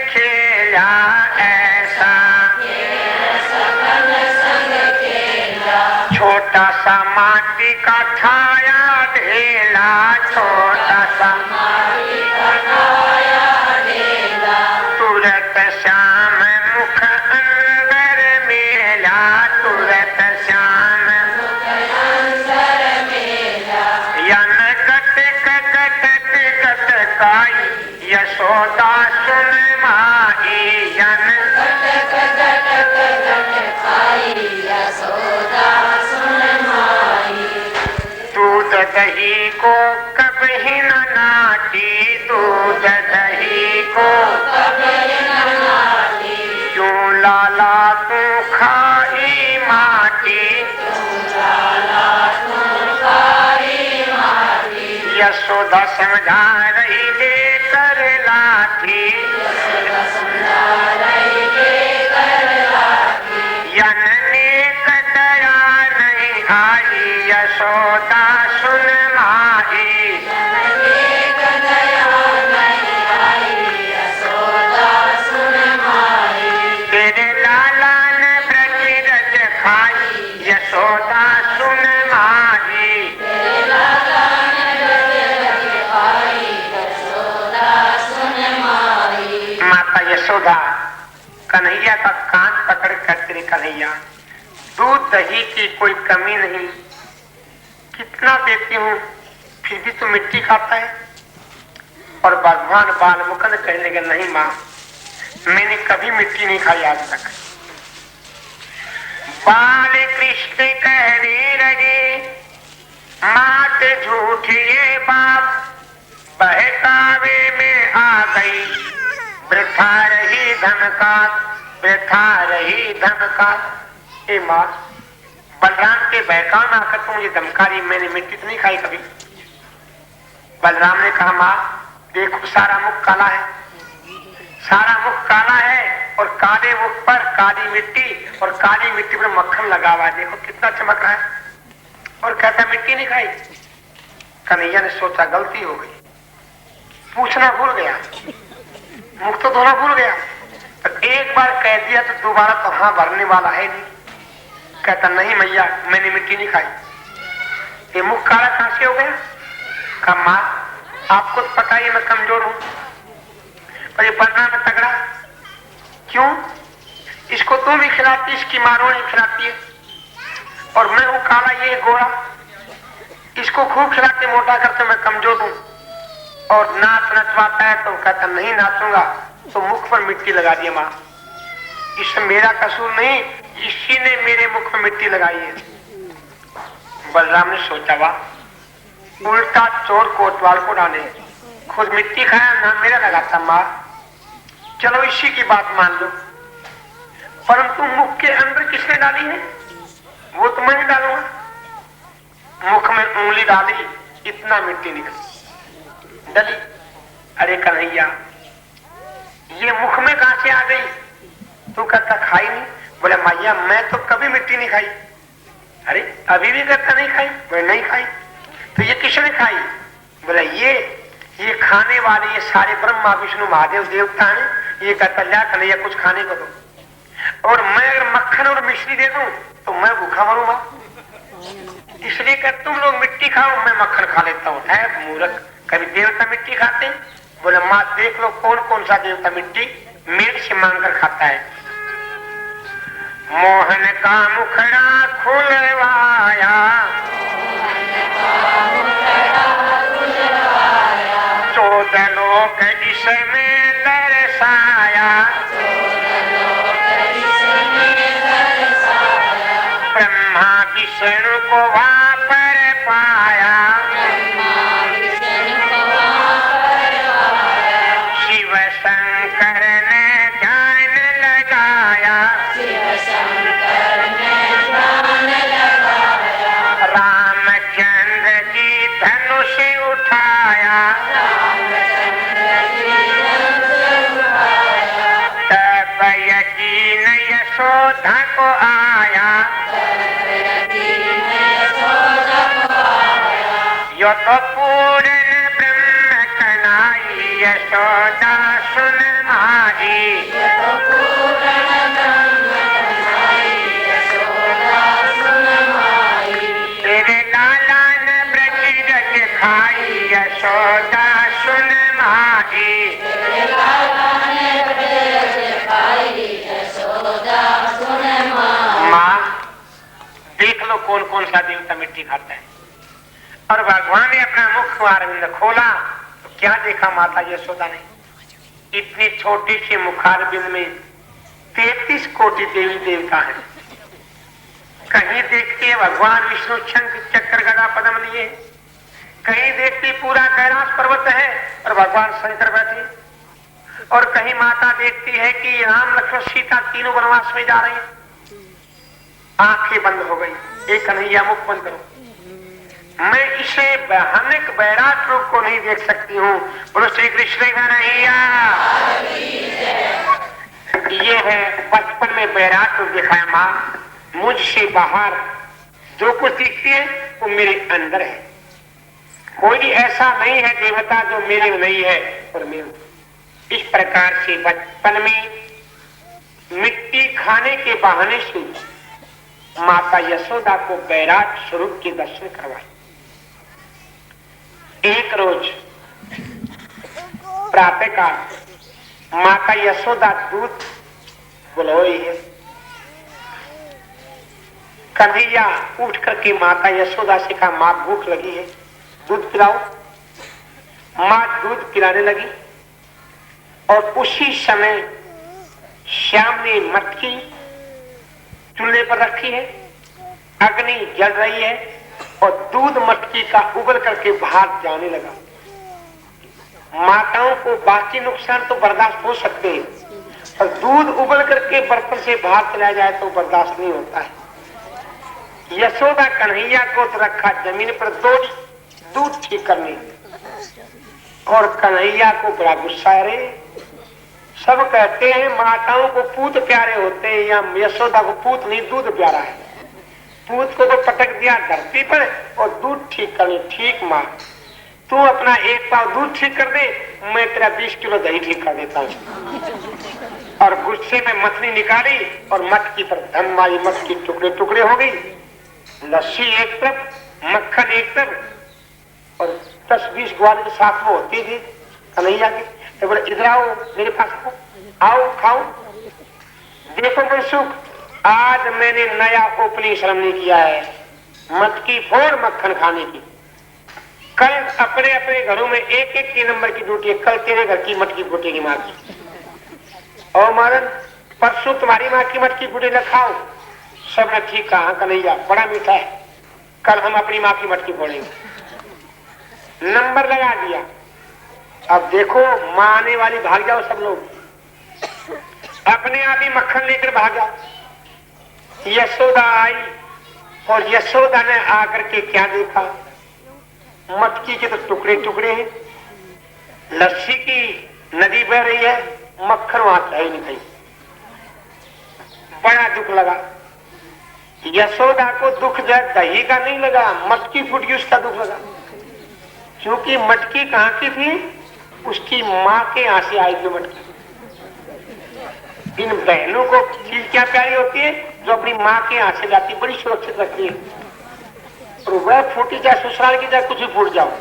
खेला ऐसा, छोटा सा माटी का ठाया ढेला, छोटा सा माटी का ठाया ढेला, तुरत श्याम मुख अंदर मेला, तुरत श्याम मुख अंदर मेला, यन गटक गटक गटकाई, यशोदा सुन माही, यन गटक गटक गटकाई, यशोदा सुन माही, दूध दही को कभी न नाटी, दूध दही को कभी न नाटी, क्यों लाला तू खाई माटी, क्यों लाला तू खाई माटी, यशोदा समझा रही लेकर लाठी, यशोदा समझा रही लेकर लाठी, यन नेक दया नहीं आई, यशोदा सुन माही, यन नेक दया नहीं आई, यशोदा सुन माही, तेरे लाला ने ब्रज खाई, यशोदा सुन माही, तेरे लाला ने ब्रज खाई, यशोदा सुन माही। माता यशोदा कन्हैया का कान पकड़ कर, तेरे कन्हैया दूध दही की कोई कमी नहीं, कितना देती हूँ फिर भी तो मिट्टी खाता है। और भगवान बाल मुकुंद कहने लगे, नहीं माँ, मैंने कभी मिट्टी नहीं खाई आज तक। बाल कृष्ण कहने लगे, मात झूठी ये बात बहकावे में आ गई, वृथा रही धमकात, वृथा रही धमकात। ए माँ, बलराम के बहकाव में आकर तुम मुझे धमका रही, मैंने मिट्टी तो नहीं खाई कभी। बलराम ने कहा, माँ देखो सारा मुख काला है, सारा मुख काला है, और काले मुख पर काली मिट्टी, और काली मिट्टी पर मक्खन लगा हुआ है, देखो कितना चमक रहा है। और कहता मिट्टी नहीं खाई। कन्हैया ने सोचा गलती हो गई, पूछना भूल गया, मुख तो धोना भूल गया, तो एक बार कह दिया तो दोबारा तो हाँ भरने वाला है नहीं। कहता नहीं मैया, मैंने मिट्टी नहीं खाई। ये मुख काला कहां से हो गया? कहा माँ आपको तो पता ही मैं कमजोर हूं, पर ये बलराम में तगड़ा, क्यों? इसको तुम भी खिलाती, इसकी मारो नहीं खिलाती है, और मैं हूं काला, ये गोरा, इसको खूब खिलाते मोटा करते, मैं कमजोर हूं। और नाच नचवाता है तो कहता नहीं नाचूंगा, तो मुख पर मिट्टी लगा दिया। माँ इसमें मेरा कसूर नहीं, इसी ने मेरे मुख में मिट्टी लगाई है। बलराम ने सोचा वाह, उल्टा चोर कोतवाल को डाले, खुद मिट्टी खाया ना मेरा लगाता। माँ चलो इसी की बात मान लो, परंतु मुख के अंदर किसने डाली है? वो तो मैं डालूंगा। मुख में उंगली डाली, इतना मिट्टी निकली डली। अरे कन्हैया ये मुख में कहां से आ गई? तू कहता खाई नहीं। बोले मैया मैं तो कभी मिट्टी नहीं खाई। अरे अभी भी कहता नहीं खाई। बोले नहीं खाई। तो ये किसने खाई? बोले ये खाने वाले ये सारे ब्रह्मा विष्णु महादेव देवता हैं। ये कहता ला कन्हैया कुछ खाने को दो, और मैं अगर मक्खन और मिश्री दे दूं तो मैं भूखा मरूंगा, इसलिए कर तुम लोग मिट्टी खाओ, मैं मक्खन खा लेता हूँ। है मूर्ख, कभी देवता मिट्टी खाते? बोले माँ देख लो कौन कौन सा देवता मिट्टी मेरे से मांग कर खाता है। मोहन का मुखड़ा खुलवाया, चौदह लोक इसमें दर्शाया, ब्रह्मा विष्णु को वहां पर पाया, शिव शंकर ने ध्यान लगाया, रामचंद्र जी धनुष उठाया, तब यकीन यशोदा को आया, यो तो पूर्ण ब्रह्म कनाई, यशोदा सुन माई। तेरे लाला ने ब्रज रज खाई यशोदा सुन माई। माँ देख लो कौन कौन सा देवता मिट्टी खाता है। और भगवान ने अपना मुख अरविंद खोला तो क्या देखा माता यशोदा ने? इतनी छोटी सी मुखारबिंद में 33 कोटि देवी देवता है। कहीं देखती है भगवान विष्णु शंख चक्र गदा पद्म लिए, कहीं देखती पूरा कैलाश पर्वत है और भगवान शंकर बैठे, और कहीं माता देखती है कि राम लक्ष्मण सीता तीनों वनवास में जा रहे हैं। आंखें बंद हो गई। एक कन्हैया मुख बंद करो, मैं इसे भयानक बैराट रूप को नहीं देख सकती हूँ। बोलो श्री कृष्ण कन्हैया। ये है बचपन में बैराट रूप दिखाया माँ। मुझसे बाहर जो कुछ दिखती है वो मेरे अंदर है। कोई ऐसा नहीं है देवता जो मेरे में नहीं है और मेरे। इस प्रकार से बचपन में मिट्टी खाने के बहाने से माता यशोदा को बैराट स्वरूप के दर्शन करवाए। एक रोज प्रातःकाल माता यशोदा दूध बुलोई है। कन्हैया उठ करके माता यशोदा से कहा, मां भूख लगी है, दूध पिलाओ। मां दूध पिलाने लगी और उसी समय श्याम ने मटकी चूल्हे पर रखी है, अग्नि जल रही है और दूध मटकी का उबल करके बाहर जाने लगा। माताओं को बाकी नुकसान तो बर्दाश्त हो सकते हैं, पर दूध उबल करके बर्तन से बाहर चला जाए तो बर्दाश्त नहीं होता है। यशोदा कन्हैया को तो रखा जमीन पर दूध ठीक करने, और कन्हैया को बड़ा गुस्सा है। रे सब कहते हैं माताओं को पूत प्यारे होते हैं, या यशोदा को पूत नहीं दूध प्यारा है। पूत को तो पटक दिया धरती पर और दूध ठीक करने। ठीक माँ, तू अपना एक पाव दूध ठीक कर दे, मैं तेरा 20 किलो दही ठीक कर देता हूँ। और गुस्से में मछली निकाली और मटकी पर धन मारी, मटकी टुकड़े टुकड़े हो गई। लस्सी एक तरफ, मक्खन एक तरफ, और 10-20 ग्वाले साथ में होती थी कन्हैया की। तो बोले इधर आओ मेरे पास, आओ खाओ। देखो मैं सुख, आज मैंने नया ओपनिंग श्रम नहीं किया है, मटकी फोड़ मक्खन खाने की। कल अपने अपने घरों में एक एक की नंबर की ड्यूटी है। कल तेरे घर की मटकी फूटेगी माँ की, और मारन परसों तुम्हारी माँ की मटकी फूटे न खाओ। सब ने ठीक कहा, कन्हैया बड़ा मीठा है, कल हम अपनी माँ की मटकी फोड़ेंगे। नंबर लगा दिया। अब देखो माँ आने वाली, भाग जाओ सब लोग, अपने आप ही मक्खन लेकर भाग जाओ। यशोदा आई और यशोदा ने आकर के क्या देखा, मटकी के तो टुकड़े टुकड़े हैं, लस्सी की नदी बह रही है, मक्खन वहां से ही नहीं कहीं। बड़ा दुख लगा। यशोदा को दुख जो दही का नहीं लगा, मटकी फूट गई उसका दुख लगा। क्योंकि मटकी कहाँ की थी, उसकी माँ के यहाँ से आई थी मटकी। इन बहनों को चीज क्या प्यारी होती है, जो अपनी माँ के यहाँ से जाती, बड़ी सुरक्षित रखती है। और वह फूटी जाए ससुराल की, जाए कुछ भी फूट जाओ।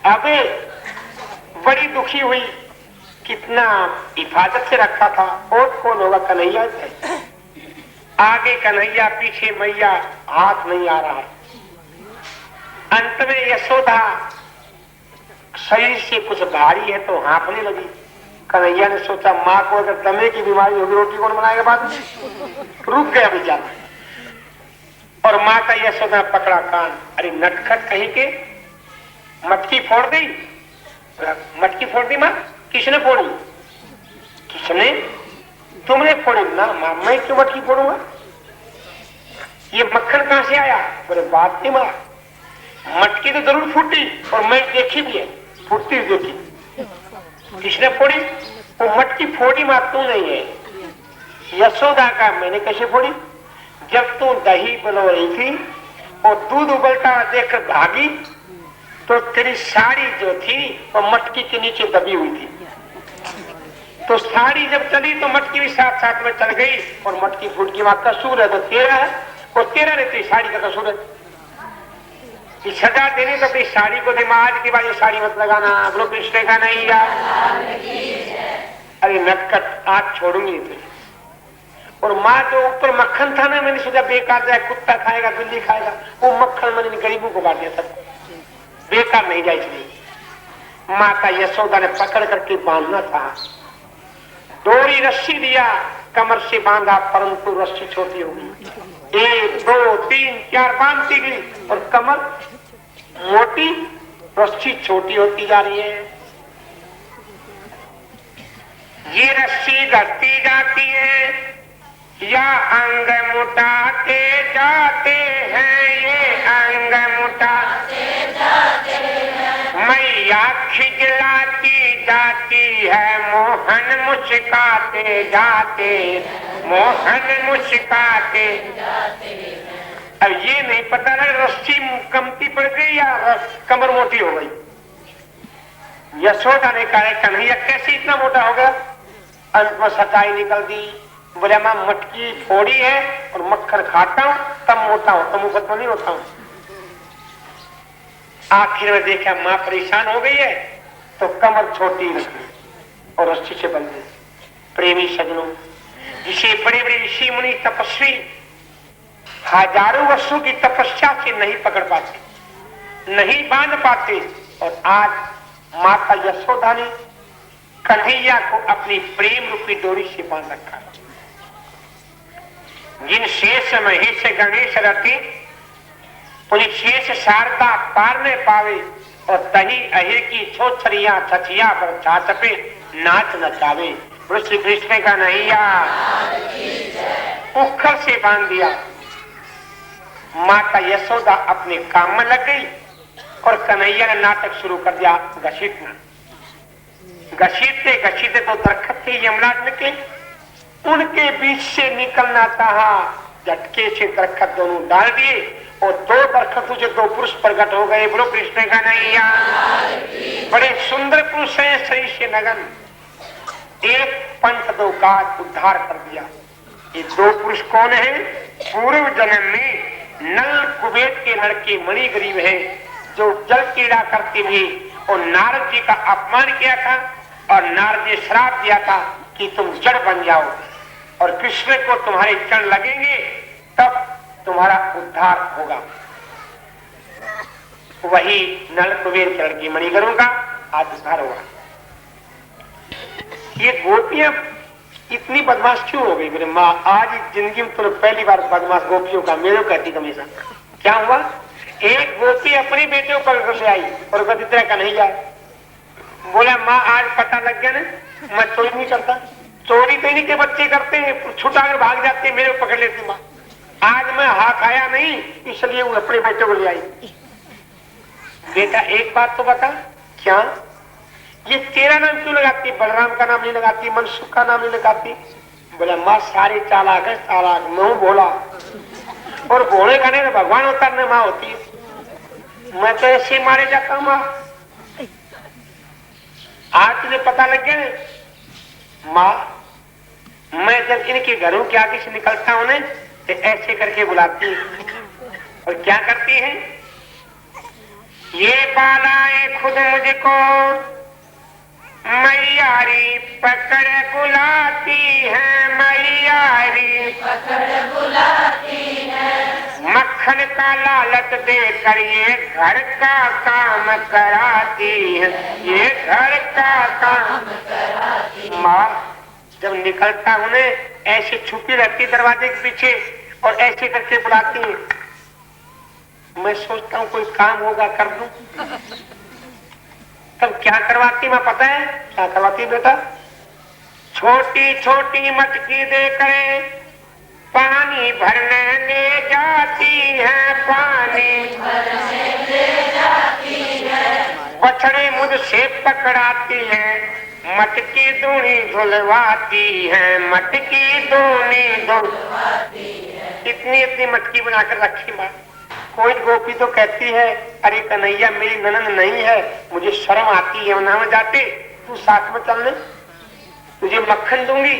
अबे बड़ी दुखी हुई, कितना हिफाजत से रखा था। और कौन होगा, कन्हैया। आगे कन्हैया, पीछे मैया, हाथ नहीं आ रहा है। अंत में यशोदा शरीर से कुछ भारी है तो हाँफने लगी। कन्हैया ने सोचा माँ को अगर दमे की बीमारी होगी, रोटी कौन बनाएगा बाद में। रुक गया बेचारा। और माँ का यशोदा पकड़ा कान, अरे नटखट कहीं के, मटकी फोड़ दी। मटकी फोड़ दी माँ, किसने फोड़ी? किसने? तुमने फोड़ी ना माँ, मैं क्यों मटकी फोड़ूंगा? ये मक्खन कहां से आया? बोले बात नहीं माँ, मटकी तो जरूर फूटी और मैं देखी भी है, फूटती देखी। किसने फोड़ी? वो मटकी फोड़ी माँ तू नहीं है, यशोदा का। मैंने कैसे फोड़ी? जब तू दही बनो रही थी और दूध उबलता देखकर भागी तो तेरी साड़ी जो थी वो मटकी के नीचे दबी हुई थी। तो साड़ी जब चली तो मटकी भी साथ साथ में चल गई और मटकी फूट की। वहां कसूर है तो तेरा है और तेरा रहती साड़ी का कसूर है। सजा देनी तो अपनी साड़ी को दे, आज की बात साड़ी मत लगाना, बोलो कृष्ण का नहीं यार। अरे नटखट आज छोड़ूंगी तुझे। और माँ जो ऊपर मक्खन था ना, मैंने सोचा बेकार जाए, कुत्ता खाएगा बिल्ली खाएगा, वो मक्खन मैंने गरीबों को बांट दिया, सब बेकार नहीं जाए। इसलिए माता यशोदा ने पकड़ करके बांधना था, डोरी रस्सी दिया, कमर से बांधा, परंतु रस्सी छोटी हो गई। 1 2 3 4 बांधती गई और कमर मोटी, रस्सी छोटी होती जा रही है। ये रस्सी घटती जाती है या अंग मुटाते जाते हैं, ये अंग मुटाते जाते हैं। मैया खिजलाती जाती है, मोहन मुस्काते जाते, मोहन मुस्काते जाते। अब ये नहीं पता लगा रस्सी कमती पड़ गई या कमर मोटी हो गई। यशोदा ने कहा कन्हैया कैसे इतना मोटा हो गया? अंत में सच्चाई निकल दी। बोले मां मटकी फोड़ी है और मक्खन खाता हूं तब मोटा होता हूं, मुकदमा नहीं होता हूं। आखिर में देखा मां परेशान हो गई है तो कमर छोटी रखी और रस्सी से बंध गई। प्रेमी सजनों, जिसे बड़े बड़े ऋषि मुनि तपस्वी हजारों वर्षों की तपस्या से नहीं पकड़ पाते, नहीं बांध पाते, और आज माता यशोदा ने कन्हैया को अपनी प्रेम रूपी डोरी से बांध रखा। जिन शेष महेश गणेश रति पुनि शेष शारदा पार में पावे, और तही अहिर की छोछरिया छछिया पर छाछपे नाच नचावे। श्री कृष्ण का नैया उखर से बांध दिया। माता यशोदा अपने काम में लग गई और कन्हैया ने नाटक शुरू कर दिया घसीटना। घसीटते घसीटते तो दरख्त के यमराज निकले, उनके बीच से निकलना चाहा, झटके से दरख्त दोनों डाल दिए और 2 दरख्तों से 2 पुरुष प्रकट हो गए। बोलो कृष्ण का नैया। बड़े सुंदर पुरुष हैं, शरीर से नगन, एक पंथ 2 काज उद्धार कर दिया। ये 2 पुरुष कौन है? पूर्व जन्म में नल कुबेर के लड़के मणिग्रीव है, जो जल क्रीड़ा करते हुए और नारद जी का अपमान किया था, और नारद ने श्राप दिया था कि तुम जड़ बन जाओ और कृष्ण को तुम्हारे चरण लगेंगे तब तुम्हारा उद्धार होगा। वही नल कुबेर के लड़के मणिग्रीव का आज उद्धार होगा। ये गोपियां इतनी बदमाश क्यों हो गई? मेरे माँ आज जिंदगी में तुमने पहली बार बदमाश गोपियों का मेरे को कहती हमेशा। क्या हुआ? एक गोपी अपने बेटे को पकड़ से आई और कहती तेरा कन्हैया। बोला माँ आज पता लग गया ना, मैं चोरी नहीं करता। चोरी तो इन्हीं के बच्चे करते हैं, छुटा कर भाग जाते हैं, मेरे को पकड़ लेती माँ। आज मैं हाथ आया नहीं, इसलिए वो अपने बेटे को ले आई। बेटा एक बात तो बता, क्या ये तेरा नाम क्यों लगाती? बलराम का नाम नहीं लगाती, मनसुख का नाम नहीं लगाती? बोला माँ सारे चालाक है, चालाक मैं हूं भोला, और भोले का नहीं भगवान उतरने माँ होती है। मैं तो ऐसे मारे जाता हूं माँ। आज तुझे पता लग गया माँ, मैं जब इनके घरों के आगे से निकलता हूं ना तो ऐसे करके बुलाती है। और क्या करती है? ये बालाएं खुद मुझको मैयारी पकड़ बुलाती है, मैयारी पकड़ बुलाती है। मक्खन का लालच देकर ये घर का काम कराती है, ये घर का काम कराती है। माँ जब निकलता हूं ने ऐसे छुपी रहती दरवाजे के पीछे और ऐसे करके बुलाती है। मैं सोचता हूँ कोई काम होगा कर दूं। तब क्या करवाती मैं पता है? क्या करवाती बेटा? छोटी छोटी मटकी देकर पानी भरने ले जाती है, पानी भरने ले जाती है। बछड़े मुझसे पकड़ाती है, मटकी दूनी धुलवाती है, मटकी दूनी धुलवाती है। इतनी इतनी मटकी बनाकर रखी माँ। कोई गोपी तो कहती है अरे कन्हैया मेरी ननद नहीं है, मुझे शर्म आती है, वहां में जाते तू साथ में चल ले। तुझे मक्खन दूंगी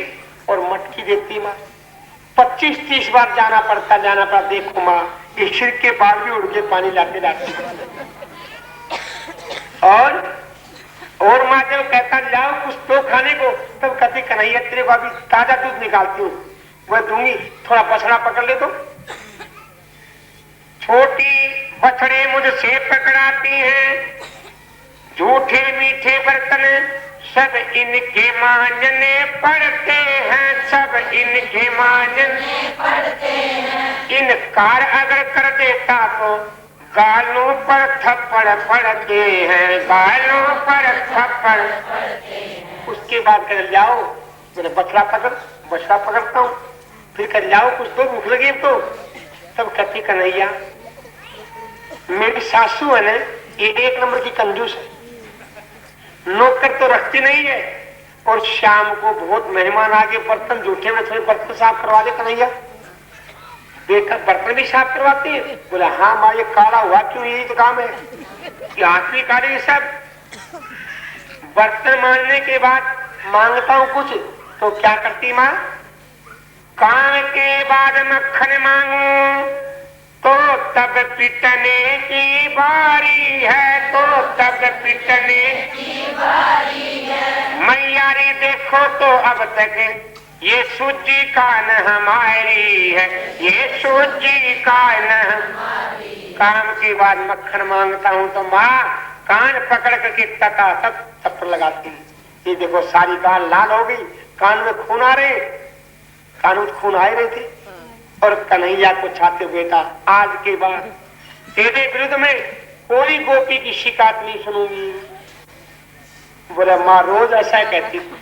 और मटकी देती माँ। 25-30 बार जाना पड़ता। देखो माँ, ये सिर के बाल भी उड़ के पानी लाते और माँ जब कहता जाओ कुछ तो खाने को, तब कहती कन्हैया तेरे को अभी ताजा दूध निकालती हूँ, वह दूंगी, थोड़ा बछड़ा पकड़ ले तो। छोटी बछड़े मुझसे पकड़ाती हैं, झूठे मीठे बर्तन सब इनके मांझने पड़ते हैं, सब इनके मांझने पड़ते हैं। इनकार अगर कर देता तो गालों पर थप्पड़ पड़ते हैं, गालों पर थप्पड़ पड़ते हैं। उसके बाद कर जाओ, मेरे बछड़ा पकड़ता हूँ, फिर कर जाओ कुछ तो भूख लगी तो। तब कहती कन्हैया मेरी सासू है ना, ये 1 नंबर की कंजूस है, नौकर तो रखती नहीं है, और शाम को बहुत मेहमान आके बर्तन जूठे में थोड़े बर्तन साफ करवा दे कन्हैया। बेटा बर्तन भी साफ करवाती है? बोला हाँ माँ, ये काला हुआ क्यों, यही तो काम है, हाथ भी काले। सब बर्तन मांजने के बाद मांगता हूँ कुछ तो क्या करती माँ, काम के बाद मक्खन मांगू तो तब पिटने की बारी है, तो तब पिटने की बारी है। मैयारी देखो तो अब तक ये सूजी कान हमारी है, ये सूजी कान हमारी। काम के बाद मक्खन मांगता हूँ तो माँ कान पकड़ करके तका तक थप्पड़ लगाती है। ये देखो सारी कान लाल हो गई, कान में खून आ रहे, कान में खून आ रहे थे। और कन्हैया को छाते, बेटा आज के बाद तेरे विरुद्ध में कोई गोपी की शिकायत नहीं सुनूंगी। बोला माँ रोज ऐसा कहती थी।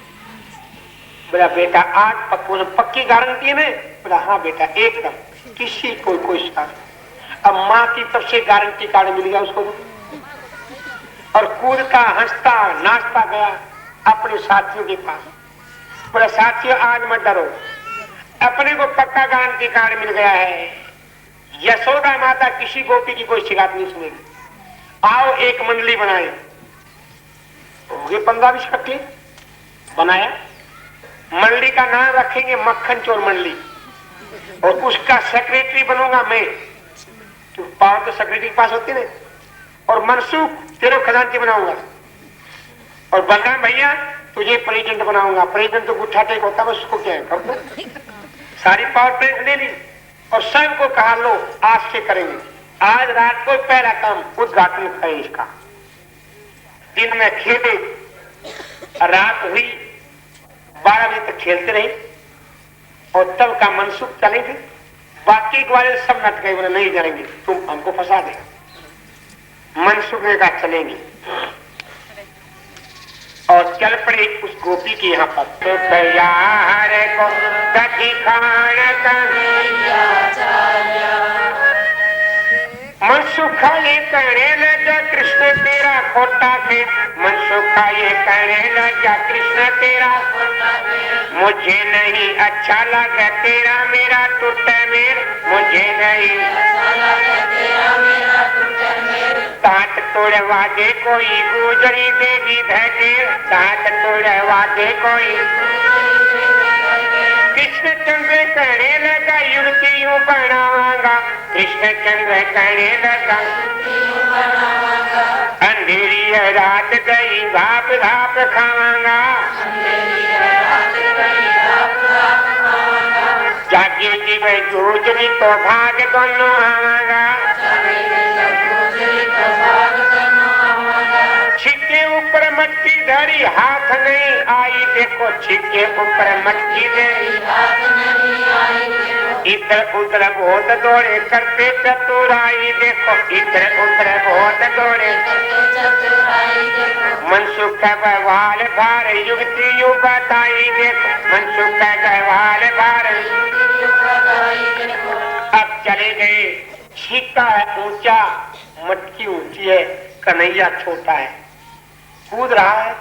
बोला बेटा आज पक्की गारंटी है ना? बोला हाँ बेटा एकदम, किसी को कोई शिकायत। अब माँ की तरफ से गारंटी कार्ड मिल गया उसको, और कूदता हंसता नाचता गया अपने साथियों के पास। बोला साथियों आज मत डरो, अपने को पक्का गारंटी कार्ड मिल गया है, यशोदा माता किसी गोपी की कोई शिकायत नहीं सुनेगी। आओ एक मंडली बनाए, हो गए 15-20 इकट्ठे बनाया। मंडली का नाम रखेंगे मक्खन चोर मंडली, और उसका सेक्रेटरी बनूंगा मैं, तो पावर तो सेक्रेटरी के पास होती ना। और मनसूख तेरे खजांची बनाऊंगा, और बलराम भैया तुझे प्रेसिडेंट बनाऊंगा। प्रेसिडेंट तो गुट्ठा टेक होता है, उसको क्या है कर दो। सारी पावर प्लेट ले ली और सबको कहा लो आज से करेंगे। आज रात को पहला काम उद्घाटन करें इसका। दिन में खेले, रात हुई 12 बजे तक खेलते रहे, और तब का मनसुख चलेंगे। बाकी वाले सब नट गए, बोले नहीं जाएंगे, तुम हमको फंसा दे। मनसुख ने कहा चलेंगे, और चल पड़े उस गोपी के यहाँ पर। तो तैयार को दधी खान मनसुखा ये कहने लगा कृष्ण तेरा खोटा खेल, मनसुखा ये कहने लगा कृष्ण तेरा खोटा खेल। मुझे नहीं अच्छा लगा तेरा मेरा टूटा मेल, मुझे नहीं अच्छा लगा तेरा मेरा टूटा मेल। दांत तोड़वा दे कोई गुजरी देगी धकेल, दांत तोड़वा दे कोई। कृष्णचंद्र कहने लगा युवती यूं बनावांगा, कृष्णचंद्र कहने लगा अंधेरी रात गई भाप भाप खावांगा, जागे जीव गुजरी तो भाग दोनों आवांगा। छिक्के ऊपर मटकी धरी हाथ नहीं आई, देखो छिक्के ऊपर मटकी धरी हाथ नहीं आई। इधर उधर बहुत दौड़े करते चतुराई, देखो इधर उधर बहुत दौड़े करते चतुराई। देखो मनसुख का गवाल भार युवती यू बताई, देखो मनसुख का गवाल भार। अब चले गए, छिक्का है ऊंचा, मटकी ऊंची है, कन्हैया छोटा है, कूद रहा है।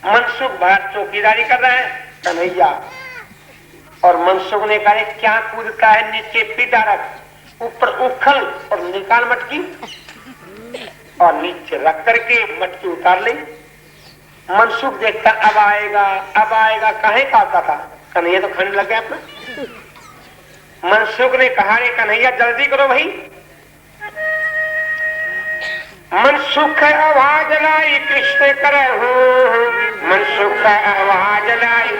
मनसुख बाहर चौकीदारी कर रहा है, कन्हैया। और मनसुख ने कहा क्या कूदता है, नीचे पीटा रख, ऊपर उखल और निकाल मटकी, और नीचे रख करके मटकी उतार ली। मनसुख देखता अब आएगा काहे का आता था। कन्हैया तो खंड लग गया अपना। मनसुख ने कहा रे कन्हैया जल्दी करो भाई। मनसुख आवाज लाई कृष्ण करहु, मनसुख आवाज लाई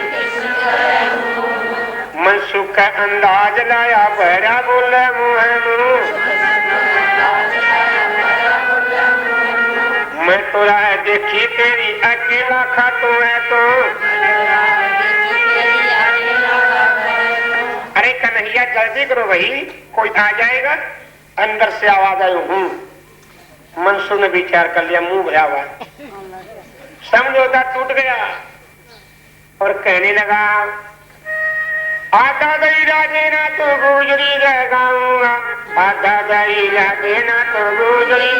मनसुख अंदाज लाया बहरा बोले मुँह मैं तोरा देखी तेरी अकेला खातू है तो। अरे कन्हैया जल्दी करो भाई कोई आ जाएगा। अंदर से आवाज आई हूँ। मनसुख ने विचार कर लिया मुंह भरा हुआ समझौता टूट गया और कहने लगा आधा दहीरा देना तो गुजरी जगाऊंगा, आधा दहीरा देना तो गुजरी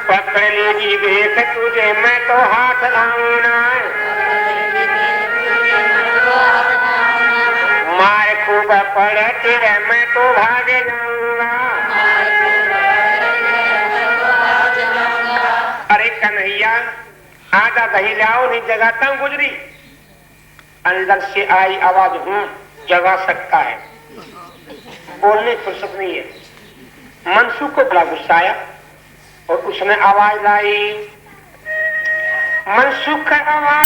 पकड़ लीजिए देख तुझे मैं तो हाथ लाऊंगा, मार खूब पड़े तेरे मैं तो भागे जाऊंगा। अरे कन्हैया आधा दही लाओ नहीं जगाता हूँ गुजरी। अंदर से आई आवाज हूँ जगा सकता है, बोलने की फुर्सत नहीं है। मनसुख को बड़ा गुस्सा आया और उसने आवाज लाई मनसुख आवाज